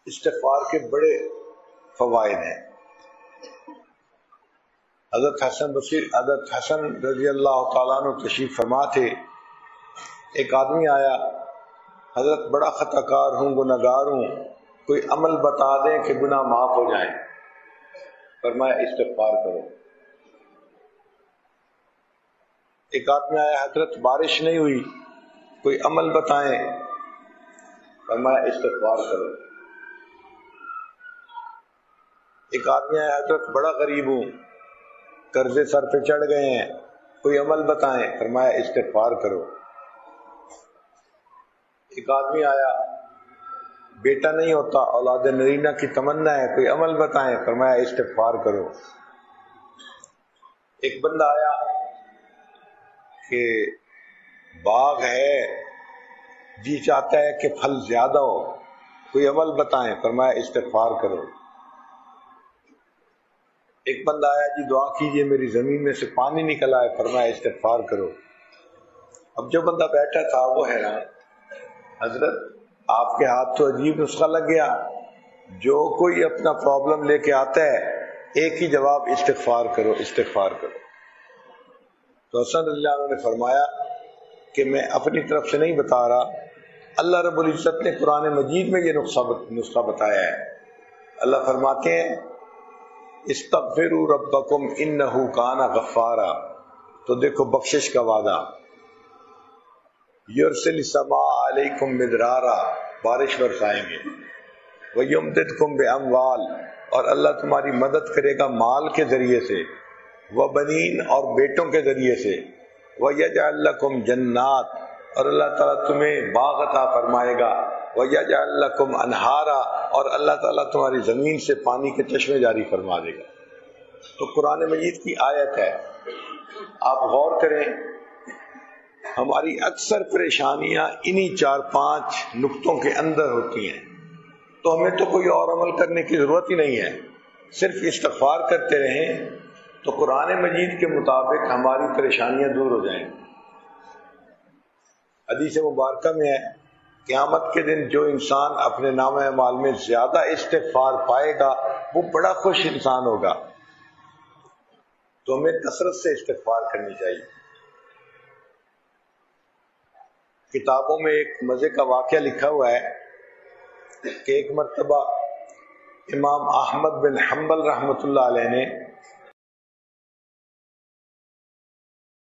استغفار کے بڑے فوائد ہیں۔ حضرت حسن رضی اللہ تعالیٰ عنہ تشریف فرما تھے، ایک آدمی آیا، حضرت بڑا خطا کار ہوں، گناہ گار ہوں، کوئی عمل بتا دیں کہ گناہ معاف ہو جائیں۔ فرمایا استغفار کرو۔ ایک آدمی آیا، حضرت بارش نہیں ہوئی، کوئی عمل بتائیں۔ فرمایا استغفار کرو۔ ایک آدمی آیا، حضرت بڑا غریب ہوں، قرضے سر پہ چڑھ گئے ہیں، کوئی عمل بتائیں۔ فرمایا استغفار کرو۔ ایک آدمی آیا، بیٹا نہیں ہوتا، اولاد نرینہ کی تمنا ہے، کوئی عمل بتائیں۔ فرمایا استغفار کرو۔ ایک بندہ آیا کہ باغ ہے، جی چاہتا ہے کہ پھل زیادہ ہو، کوئی عمل بتائیں۔ فرمایا استغفار کرو۔ ایک بندہ آیا، جی دعا کیجئے میری زمین میں سے پانی نکل آئے۔ فرمایا استغفار کرو۔ اب جو بندہ بیٹھا تھا وہ حیران، حضرت آپ کے ہاتھ تو عجیب نسخہ لگ گیا، جو کوئی اپنا پرابلم لے کے آتا ہے ایک ہی جواب استغفار کرو استغفار کرو۔ تو حسن رضی اللہ عنہ نے فرمایا کہ میں اپنی طرف سے نہیں بتا رہا، اللہ رب العزت نے قرآن مجید میں یہ نسخہ بتایا ہے۔ اللہ فرماتے ہیں استغفروا ربکم انہ کان غفارا، تو دیکھو بخشش کا وعدہ، یرسل السماء علیکم مدرارا، بارش برسائیں گے، ویمددکم باموال، اور اللہ تمہاری مدد کرے گا مال کے ذریعے سے، وبنین، اور بیٹوں کے ذریعے سے، ویجعل لکم جنات، اور اللہ تعالیٰ تمہیں باغ عطا فرمائے گا، ویجعل لکم انہارا، اور اللہ تعالیٰ تمہاری زمین سے پانی کے چشمے جاری فرما دے گا۔ تو قرآن مجید کی آیت ہے، آپ غور کریں، ہماری اکثر پریشانیاں انہی 4-5 نقطوں کے اندر ہوتی ہیں، تو ہمیں تو کوئی اور عمل کرنے کی ضرورت ہی نہیں ہے، صرف استغفار کرتے رہیں تو قرآن مجید کے مطابق ہماری پریشانیاں دور ہو جائیں۔ حدیث مبارکہ میں ہے، قیامت کے دن جو انسان اپنے نامہ اعمال میں زیادہ استغفار پائے گا وہ بڑا خوش انسان ہوگا۔ تو ہمیں کثرت سے استغفار کرنی چاہیے۔ کتابوں میں ایک مزے کا واقعہ لکھا ہوا ہے کہ ایک مرتبہ امام احمد بن حنبل رحمۃ اللہ علیہ نے